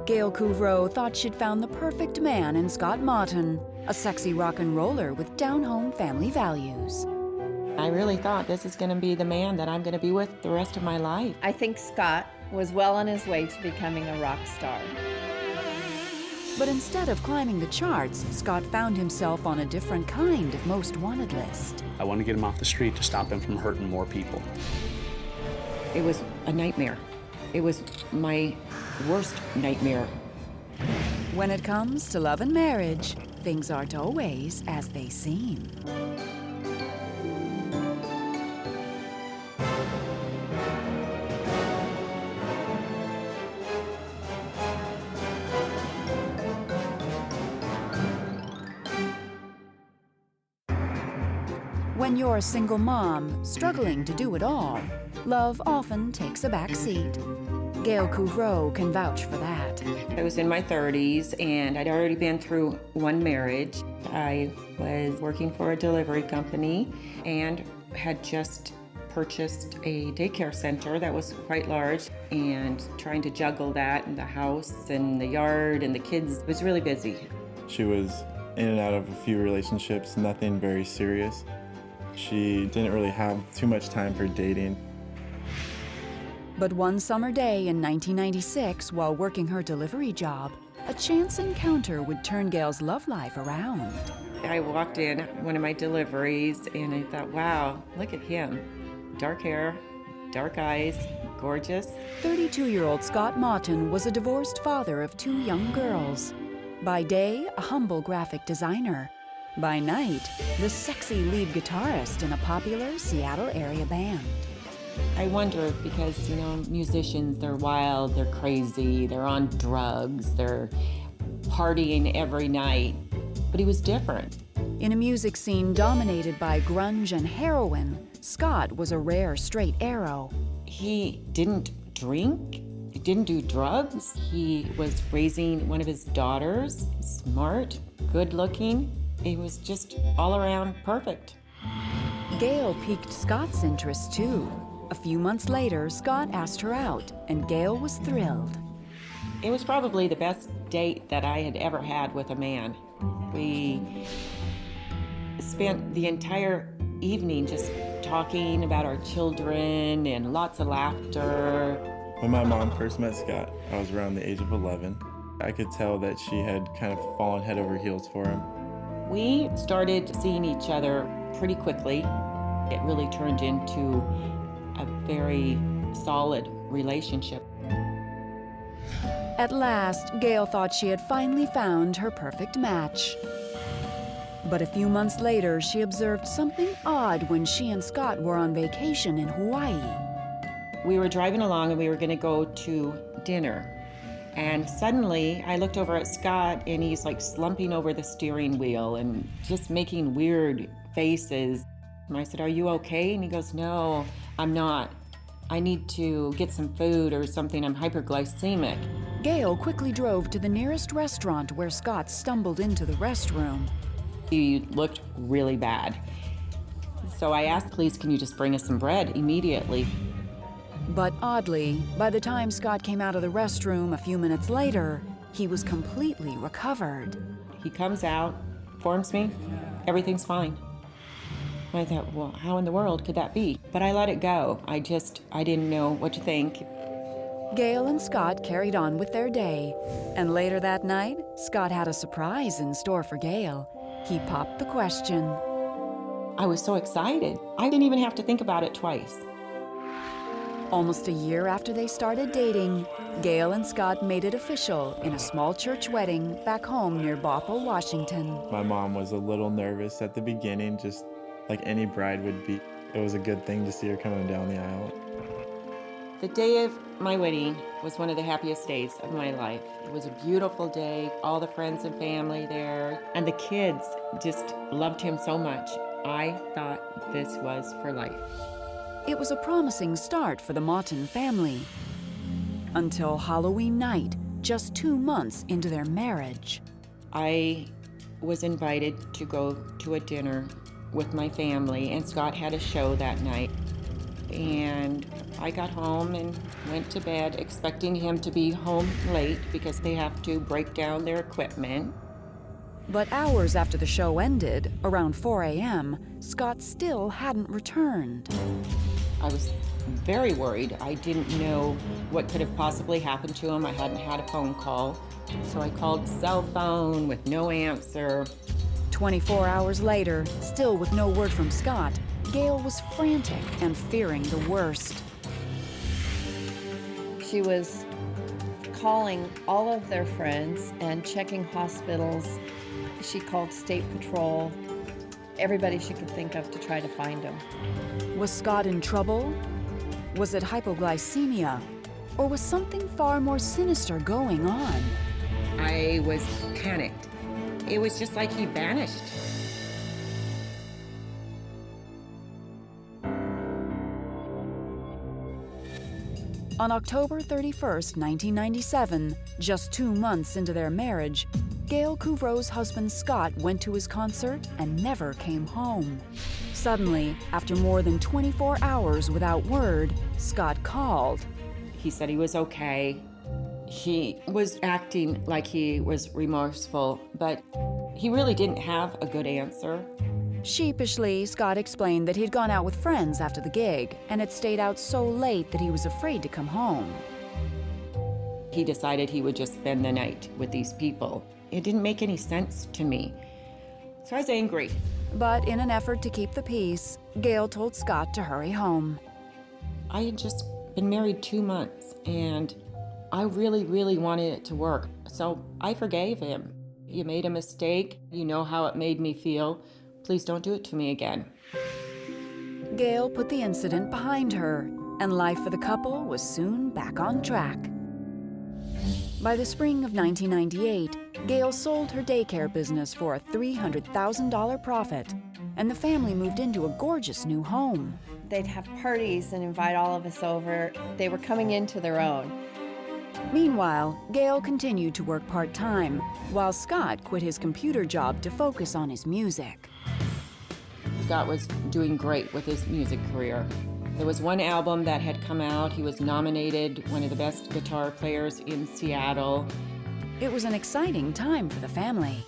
Gail Couvreau thought she'd found the perfect man in Scott Mottton, a sexy rock and roller with down-home family values. I really thought this is going to be the man that I'm going to be with the rest of my life. I think Scott was well on his way to becoming a rock star. But instead of climbing the charts, Scott found himself on a different kind of most wanted list. I wanted to get him off the street to stop him from hurting more people. It was a nightmare. It was my worst nightmare. When it comes to love and marriage, things aren't always as they seem. When you're a single mom, struggling to do it all, love often takes a back seat. Gail Couvreau can vouch for that. I was in my 30s, and I'd already been through one marriage. I was working for a delivery company and had just purchased a daycare center that was quite large, and trying to juggle that and the house and the yard and the kids was really busy. She was in and out of a few relationships, nothing very serious. She didn't really have too much time for dating. But one summer day in 1996, while working her delivery job, a chance encounter would turn Gail's love life around. I walked in one of my deliveries and I thought, wow, look at him. Dark hair, dark eyes, gorgeous. 32-year-old Scott Mottton was a divorced father of 2 young girls. By day, a humble graphic designer. By night, the sexy lead guitarist in a popular Seattle area band. I wonder because, musicians, they're wild, they're crazy, they're on drugs, they're partying every night. But he was different. In a music scene dominated by grunge and heroin, Scott was a rare straight arrow. He didn't drink, he didn't do drugs. He was raising one of his daughters, smart, good-looking. He was just all around perfect. Gail piqued Scott's interest too. A few months later, Scott asked her out, and Gail was thrilled. It was probably the best date that I had ever had with a man. We spent the entire evening just talking about our children and lots of laughter. When my mom first met Scott, I was around the age of 11. I could tell that she had kind of fallen head over heels for him. We started seeing each other pretty quickly. It really turned into a very solid relationship. At last, Gail thought she had finally found her perfect match. But a few months later, she observed something odd when she and Scott were on vacation in Hawaii. We were driving along and we were going to go to dinner. And suddenly, I looked over at Scott and he's like slumping over the steering wheel and just making weird faces. And I said, "Are you okay?" And he goes, "No, I'm not. I need to get some food or something. I'm hyperglycemic." Gail quickly drove to the nearest restaurant where Scott stumbled into the restroom. He looked really bad. So I asked, "Please, can you just bring us some bread immediately?" But oddly, by the time Scott came out of the restroom a few minutes later, he was completely recovered. He comes out, informs me, everything's fine. I thought, well, how in the world could that be? But I let it go. I didn't know what to think. Gail and Scott carried on with their day, and later that night, Scott had a surprise in store for Gail. He popped the question. I was so excited. I didn't even have to think about it twice. Almost a year after they started dating, Gail and Scott made it official in a small church wedding back home near Bothell, Washington. My mom was a little nervous at the beginning, just like any bride would be. It was a good thing to see her coming down the aisle. The day of my wedding was one of the happiest days of my life. It was a beautiful day, all the friends and family there, and the kids just loved him so much. I thought this was for life. It was a promising start for the Mottton family. Until Halloween night, just 2 months into their marriage. I was invited to go to a dinner with my family, and Scott had a show that night. And I got home and went to bed expecting him to be home late because they have to break down their equipment. But hours after the show ended, around 4 a.m., Scott still hadn't returned. I was very worried. I didn't know what could have possibly happened to him. I hadn't had a phone call. So I called the cell phone with no answer. 24 hours later, still with no word from Scott, Gail was frantic and fearing the worst. She was calling all of their friends and checking hospitals. She called State Patrol, everybody she could think of to try to find him. Was Scott in trouble? Was it hypoglycemia? Or was something far more sinister going on? I was panicked. It was just like he vanished. On October 31st, 1997, just 2 months into their marriage, Gail Couvreau's husband Scott went to his concert and never came home. Suddenly, after more than 24 hours without word, Scott called. He said he was okay. He was acting like he was remorseful, but he really didn't have a good answer. Sheepishly, Scott explained that he'd gone out with friends after the gig and had stayed out so late that he was afraid to come home. He decided he would just spend the night with these people. It didn't make any sense to me. So I was angry. But in an effort to keep the peace, Gail told Scott to hurry home. I had just been married 2 months, and I really, really wanted it to work. So I forgave him. You made a mistake. You know how it made me feel. Please don't do it to me again. Gail put the incident behind her, and life for the couple was soon back on track. By the spring of 1998, Gail sold her daycare business for a $300,000 profit, and the family moved into a gorgeous new home. They'd have parties and invite all of us over. They were coming into their own. Meanwhile, Gail continued to work part-time, while Scott quit his computer job to focus on his music. Scott was doing great with his music career. There was one album that had come out. He was nominated one of the best guitar players in Seattle. It was an exciting time for the family.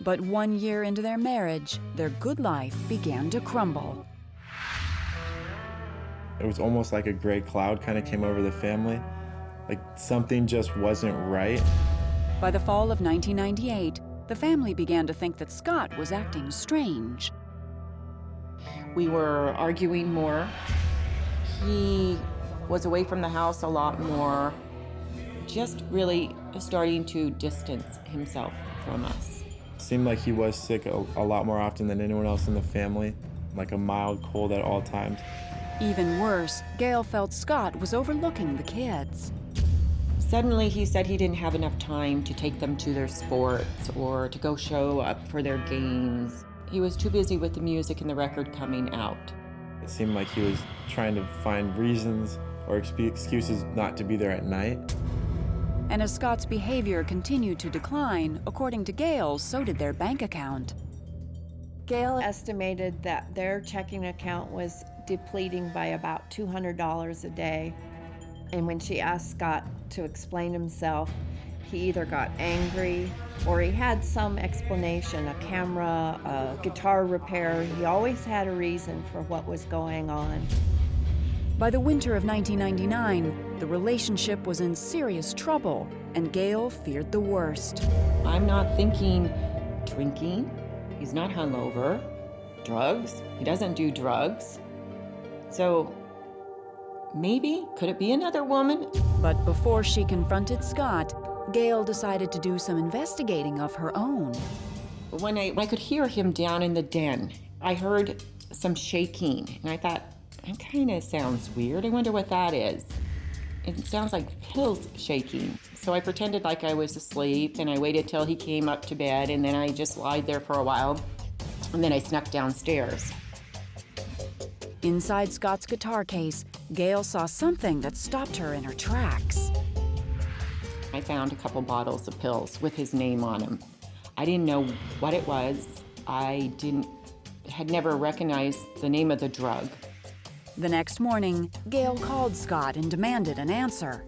But 1 year into their marriage, their good life began to crumble. It was almost like a gray cloud kind of came over the family. Like something just wasn't right. By the fall of 1998, the family began to think that Scott was acting strange. We were arguing more. He was away from the house a lot more, just really starting to distance himself from us. Seemed like he was sick a lot more often than anyone else in the family, like a mild cold at all times. Even worse, Gail felt Scott was overlooking the kids. Suddenly he said he didn't have enough time to take them to their sports or to go show up for their games. He was too busy with the music and the record coming out. It seemed like he was trying to find reasons or excuses not to be there at night. And as Scott's behavior continued to decline, according to Gail, so did their bank account. Gail estimated that their checking account was depleting by about $200 a day. And when she asked Scott to explain himself, he either got angry or he had some explanation, a camera, a guitar repair. He always had a reason for what was going on. By the winter of 1999, the relationship was in serious trouble, and Gail feared the worst. I'm not thinking drinking. He's not hungover. Drugs. He doesn't do drugs. So maybe, could it be another woman? But before she confronted Scott, Gail decided to do some investigating of her own. When I could hear him down in the den, I heard some shaking, and I thought, that kind of sounds weird. I wonder what that is. It sounds like pills shaking. So I pretended like I was asleep, and I waited till he came up to bed, and then I just lied there for a while, and then I snuck downstairs. Inside Scott's guitar case, Gail saw something that stopped her in her tracks. I found a couple bottles of pills with his name on them. I didn't know what it was. Had never recognized the name of the drug. The next morning, Gail called Scott and demanded an answer.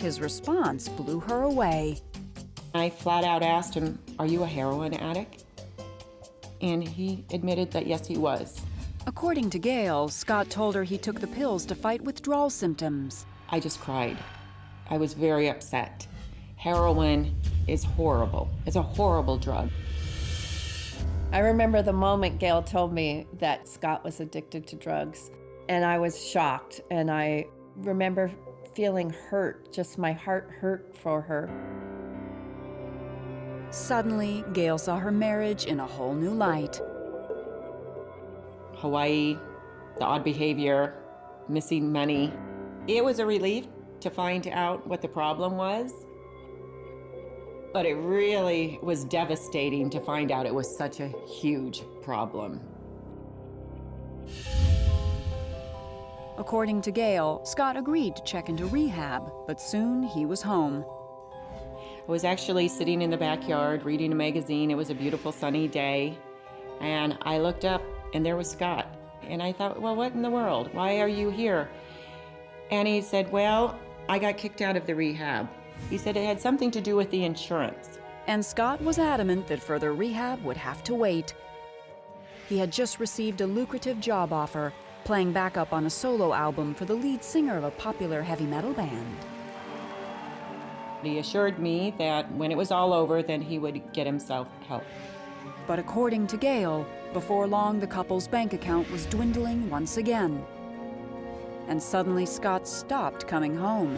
His response blew her away. I flat out asked him, "Are you a heroin addict?" And he admitted that yes, he was. According to Gail, Scott told her he took the pills to fight withdrawal symptoms. I just cried. I was very upset. Heroin is horrible. It's a horrible drug. I remember the moment Gail told me that Scott was addicted to drugs, and I was shocked, and I remember feeling hurt, just my heart hurt for her. Suddenly, Gail saw her marriage in a whole new light. Hawaii, the odd behavior, missing money. It was a relief to find out what the problem was, but it really was devastating to find out it was such a huge problem. According to Gail, Scott agreed to check into rehab, but soon he was home. I was actually sitting in the backyard reading a magazine. It was a beautiful sunny day, and I looked up and there was Scott. And I thought, well, what in the world? Why are you here? And he said, well, I got kicked out of the rehab. He said it had something to do with the insurance. And Scott was adamant that further rehab would have to wait. He had just received a lucrative job offer, playing backup on a solo album for the lead singer of a popular heavy metal band. He assured me that when it was all over, then he would get himself help. But according to Gail, before long the couple's bank account was dwindling once again. And suddenly Scott stopped coming home.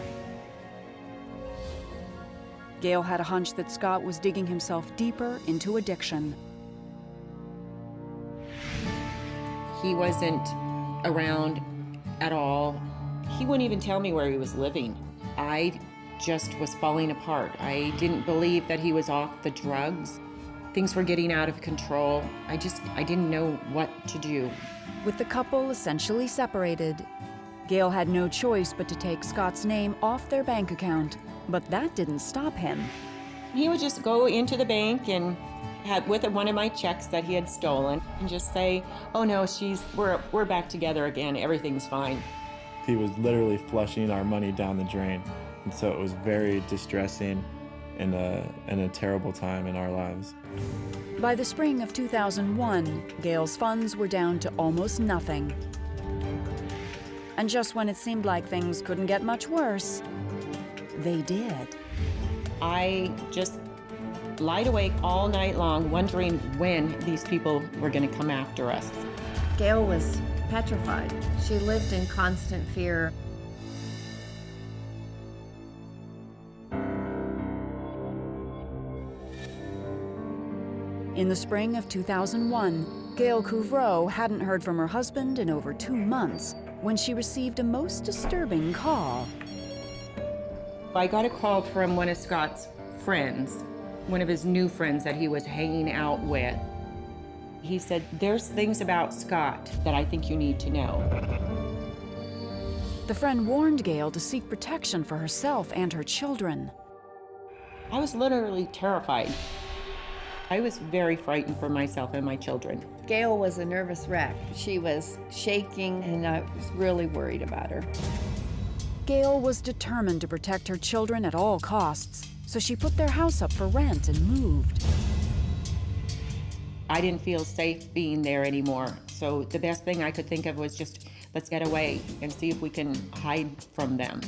Gail had a hunch that Scott was digging himself deeper into addiction. He wasn't around at all. He wouldn't even tell me where he was living. I just was falling apart. I didn't believe that he was off the drugs. Things were getting out of control. I didn't know what to do. With the couple essentially separated, Gail had no choice but to take Scott's name off their bank account, but that didn't stop him. He would just go into the bank and with one of my checks that he had stolen and just say, "Oh no, we're back together again. Everything's fine." He was literally flushing our money down the drain, and so it was very distressing and a terrible time in our lives. By the spring of 2001, Gail's funds were down to almost nothing. And just when it seemed like things couldn't get much worse, they did. I just lied awake all night long wondering when these people were going to come after us. Gail was petrified. She lived in constant fear. In the spring of 2001, Gail Couvreau hadn't heard from her husband in over 2 months when she received a most disturbing call. I got a call from one of Scott's friends, one of his new friends that he was hanging out with. He said, "There's things about Scott that I think you need to know." The friend warned Gail to seek protection for herself and her children. I was literally terrified. I was very frightened for myself and my children. Gail was a nervous wreck. She was shaking, and I was really worried about her. Gail was determined to protect her children at all costs, so she put their house up for rent and moved. I didn't feel safe being there anymore, so the best thing I could think of was just, let's get away and see if we can hide from them.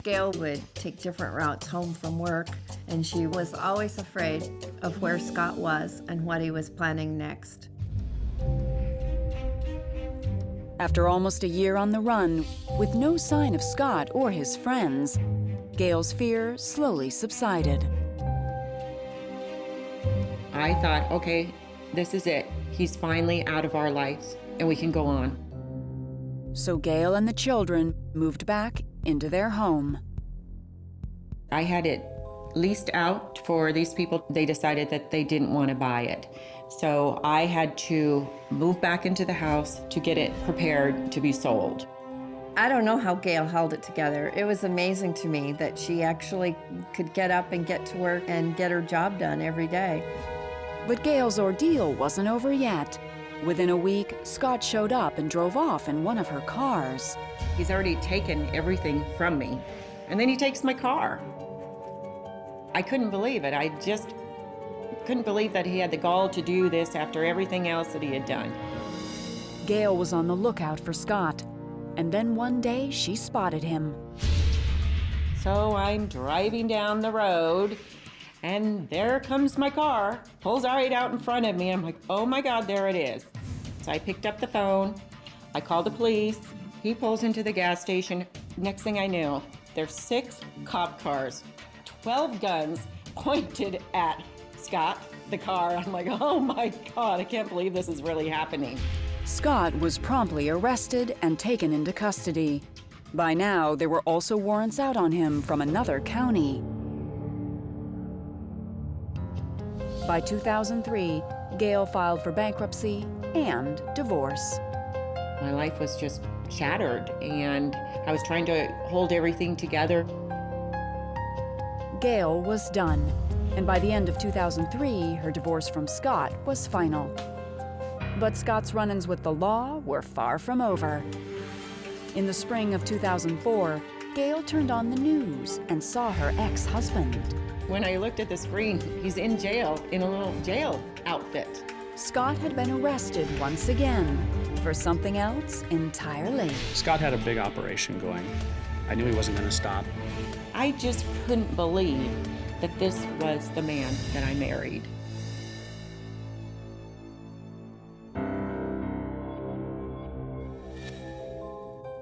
Gail would take different routes home from work, and she was always afraid of where Scott was and what he was planning next. After almost a year on the run, with no sign of Scott or his friends, Gail's fear slowly subsided. I thought, okay, this is it. He's finally out of our lives, and we can go on. So Gail and the children moved back into their home. I had it leased out for these people. They decided that they didn't want to buy it. So I had to move back into the house to get it prepared to be sold. I don't know how Gail held it together. It was amazing to me that she actually could get up and get to work and get her job done every day. But Gail's ordeal wasn't over yet. Within a week, Scott showed up and drove off in one of her cars. He's already taken everything from me, and then he takes my car. I couldn't believe it. I just couldn't believe that he had the gall to do this after everything else that he had done. Gail was on the lookout for Scott, and then one day she spotted him. So I'm driving down the road, and there comes my car, pulls right out in front of me. I'm like, oh my God, there it is. So I picked up the phone, I called the police, he pulls into the gas station. Next thing I knew, there's 6 cop cars, 12 guns pointed at Scott, the car. I'm like, oh my God, I can't believe this is really happening. Scott was promptly arrested and taken into custody. By now, there were also warrants out on him from another county. By 2003, Gail filed for bankruptcy and divorce. My life was just shattered, and I was trying to hold everything together. Gail was done, and by the end of 2003, her divorce from Scott was final. But Scott's run-ins with the law were far from over. In the spring of 2004, Gail turned on the news and saw her ex-husband. When I looked at the screen, he's in jail, in a little jail outfit. Scott had been arrested once again for something else entirely. Scott had a big operation going. I knew he wasn't going to stop. I just couldn't believe that this was the man that I married.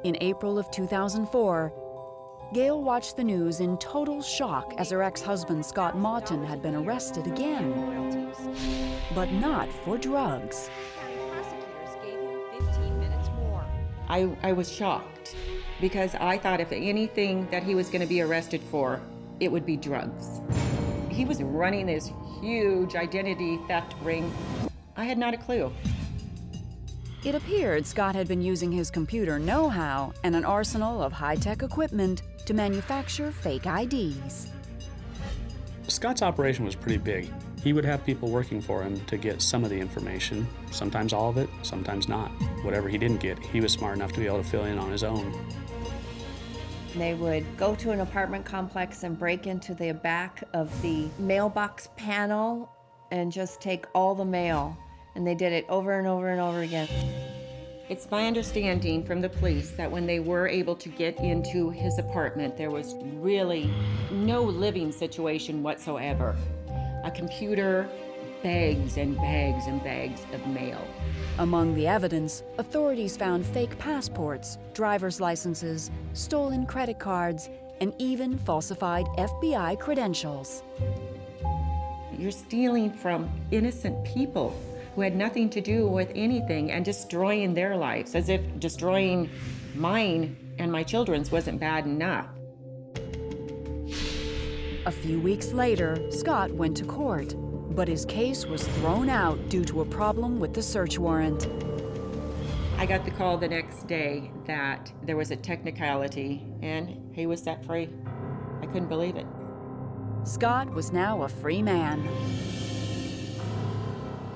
In April of 2004, Gail watched the news in total shock as her ex-husband Scott Mottton had been arrested again. But not for drugs. I was shocked because I thought if anything that he was going to be arrested for, it would be drugs. He was running this huge identity theft ring. I had not a clue. It appeared Scott had been using his computer know-how and an arsenal of high-tech equipment to manufacture fake IDs. Scott's operation was pretty big. He would have people working for him to get some of the information, sometimes all of it, sometimes not. Whatever he didn't get, he was smart enough to be able to fill in on his own. They would go to an apartment complex and break into the back of the mailbox panel and just take all the mail. And they did it over and over and over again. It's my understanding from the police that when they were able to get into his apartment, there was really no living situation whatsoever. A computer, bags and bags and bags of mail. Among the evidence, authorities found fake passports, driver's licenses, stolen credit cards, and even falsified FBI credentials. You're stealing from innocent people who had nothing to do with anything and destroying their lives, as if destroying mine and my children's wasn't bad enough. A few weeks later, Scott went to court, but his case was thrown out due to a problem with the search warrant. I got the call the next day that there was a technicality and he was set free. I couldn't believe it. Scott was now a free man.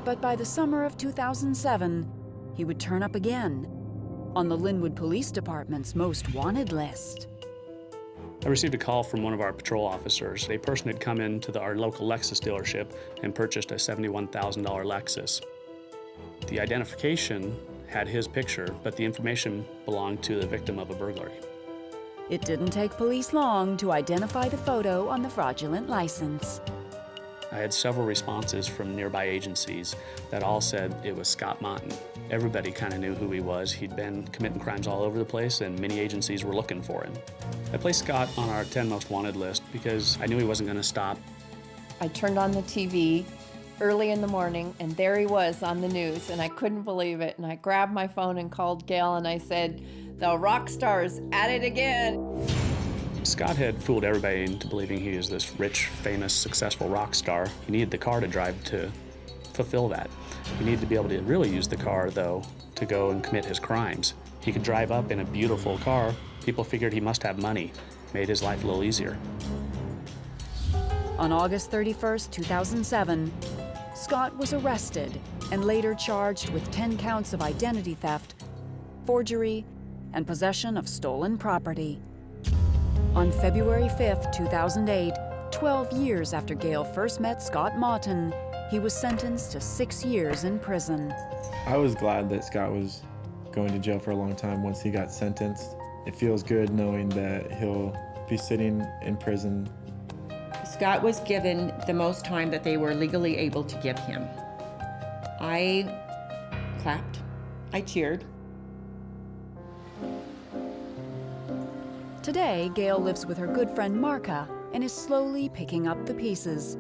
But by the summer of 2007, he would turn up again on the Linwood Police Department's most wanted list. I received a call from one of our patrol officers. A person had come into our local Lexus dealership and purchased a $71,000 Lexus. The identification had his picture, but the information belonged to the victim of a burglary. It didn't take police long to identify the photo on the fraudulent license. I had several responses from nearby agencies that all said it was Scott Mottton. Everybody kind of knew who he was. He'd been committing crimes all over the place, and many agencies were looking for him. I placed Scott on our 10 most wanted list because I knew he wasn't going to stop. I turned on the TV early in the morning, and there he was on the news, and I couldn't believe it. And I grabbed my phone and called Gail, and I said, "The rock star's at it again." Scott had fooled everybody into believing he was this rich, famous, successful rock star. He needed the car to drive to fulfill that. He needed to be able to really use the car, though, to go and commit his crimes. He could drive up in a beautiful car. People figured he must have money. Made his life a little easier. On August 31st, 2007, Scott was arrested and later charged with 10 counts of identity theft, forgery, and possession of stolen property. On February 5, 2008, 12 years after Gail first met Scott Mottton, he was sentenced to 6 years in prison. I was glad that Scott was going to jail for a long time once he got sentenced. It feels good knowing that he'll be sitting in prison. Scott was given the most time that they were legally able to give him. I clapped, I cheered. Today, Gail lives with her good friend Marka and is slowly picking up the pieces.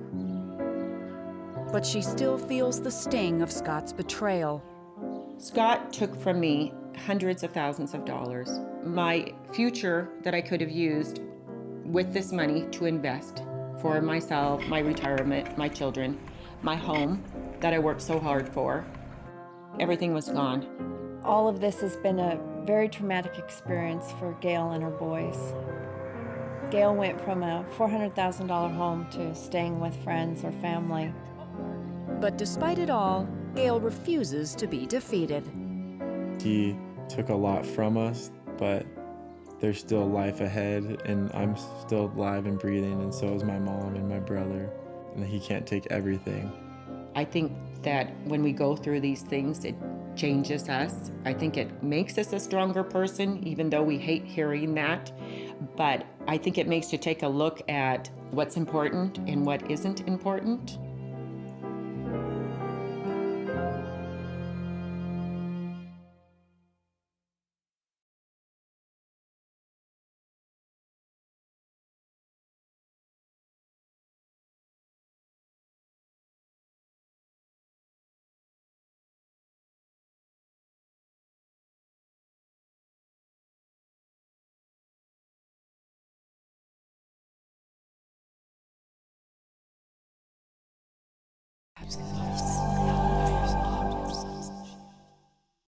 But she still feels the sting of Scott's betrayal. Scott took from me hundreds of thousands of dollars. My future that I could have used with this money to invest for myself, my retirement, my children, my home that I worked so hard for. Everything was gone. All of this has been a very traumatic experience for Gail and her boys. Gail went from a $400,000 home to staying with friends or family. But despite it all, Gail refuses to be defeated. He took a lot from us, but there's still life ahead, and I'm still alive and breathing, and so is my mom and my brother, and he can't take everything. I think that when we go through these things, it changes us. I think it makes us a stronger person, even though we hate hearing that. But I think it makes you take a look at what's important and what isn't important. Absolutely.